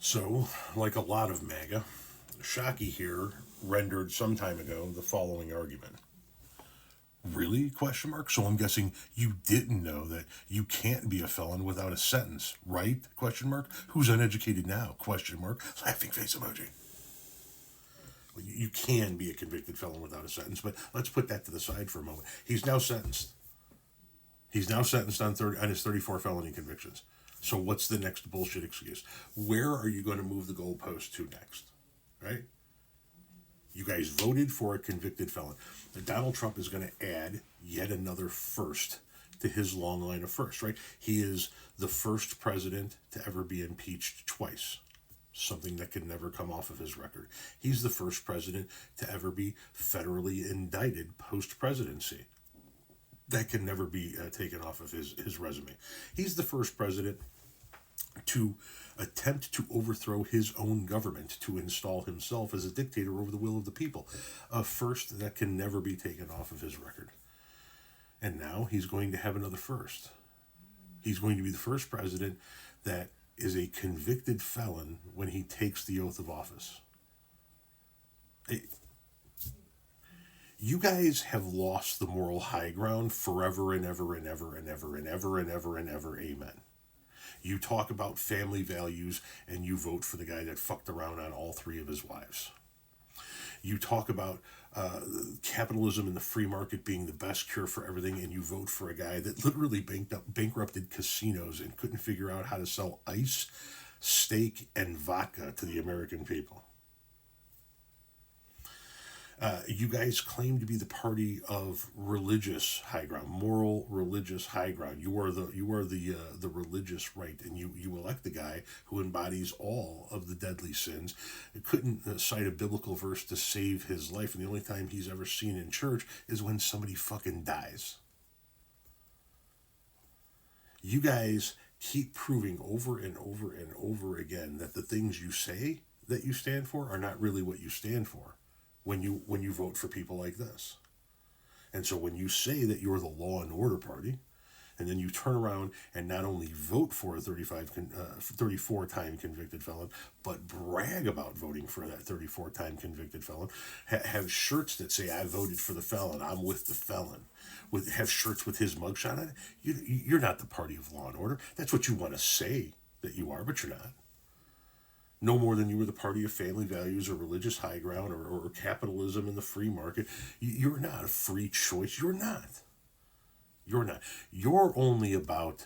So, like a lot of MAGA, Shockey here rendered some time ago the following argument. Really? Question mark. So I'm guessing you didn't know that you can't be a felon without a sentence, right? Question mark. Who's uneducated now? Question mark. Laughing face emoji. Well, you can be a convicted felon without a sentence, but let's put that to the side for a moment. He's now sentenced. He's now sentenced on his 34 felony convictions. So what's the next bullshit excuse? Where are you going to move the goalpost to next? Right? You guys voted for a convicted felon. Donald Trump is going to add yet another first to his long line of firsts, right? He is the first president to ever be impeached twice, something that could never come off of his record. He's the first president to ever be federally indicted post-presidency. That can never be taken off of his resume. He's the first president to attempt to overthrow his own government to install himself as a dictator over the will of the people. A first that can never be taken off of his record. And now he's going to have another first. He's going to be the first president that is a convicted felon when he takes the oath of office. You guys have lost the moral high ground forever and ever and ever and ever and ever and ever and ever. Amen. You talk about family values and you vote for the guy that fucked around on all three of his wives. You talk about capitalism and the free market being the best cure for everything, and you vote for a guy that literally bankrupted casinos and couldn't figure out how to sell ice, steak, and vodka to the American people. You guys claim to be the party of religious high ground, moral religious high ground. You are the religious right, and you elect the guy who embodies all of the deadly sins. It couldn't cite a biblical verse to save his life, and the only time he's ever seen in church is when somebody fucking dies. You guys keep proving over and over and over again that the things you say that you stand for are not really what you stand for. When you vote for people like this. And so when you say that you're the law and order party, and then you turn around and not only vote for a 34-time convicted felon, but brag about voting for that 34-time convicted felon, have shirts that say, I voted for the felon, I'm with the felon, have shirts with his mugshot on it, you're not the party of law and order. That's what you want to say that you are, but you're not. No more than you were the party of family values or religious high ground or capitalism and the free market. You're not a free choice. You're not. You're not. You're only about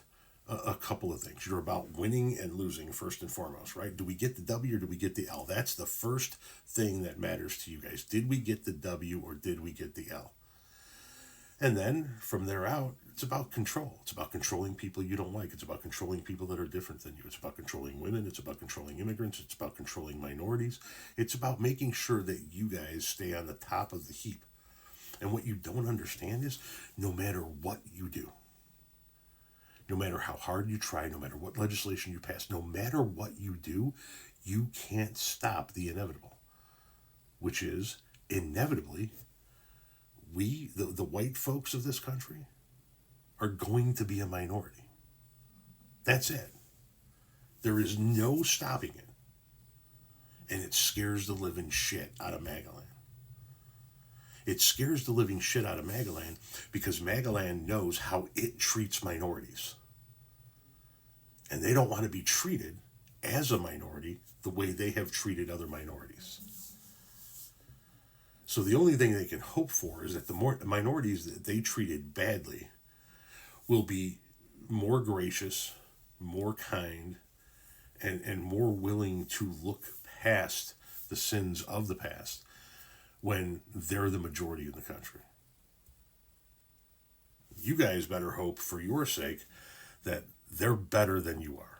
a couple of things. You're about winning and losing first and foremost, right? Do we get the W or do we get the L? That's the first thing that matters to you guys. Did we get the W or did we get the L? And then from there out, it's about control. It's about controlling people you don't like. It's about controlling people that are different than you. It's about controlling women. It's about controlling immigrants. It's about controlling minorities. It's about making sure that you guys stay on the top of the heap. And what you don't understand is no matter what you do, no matter how hard you try, no matter what legislation you pass, no matter what you do, you can't stop the inevitable, which is inevitably we, the white folks of this country, are going to be a minority. That's it. There is no stopping it. And it scares the living shit out of Magaland. It scares the living shit out of Magaland because Magaland knows how it treats minorities. And they don't want to be treated as a minority the way they have treated other minorities. So the only thing they can hope for is that the minorities that they treated badly will be more gracious, more kind, and more willing to look past the sins of the past when they're the majority in the country. You guys better hope for your sake that they're better than you are.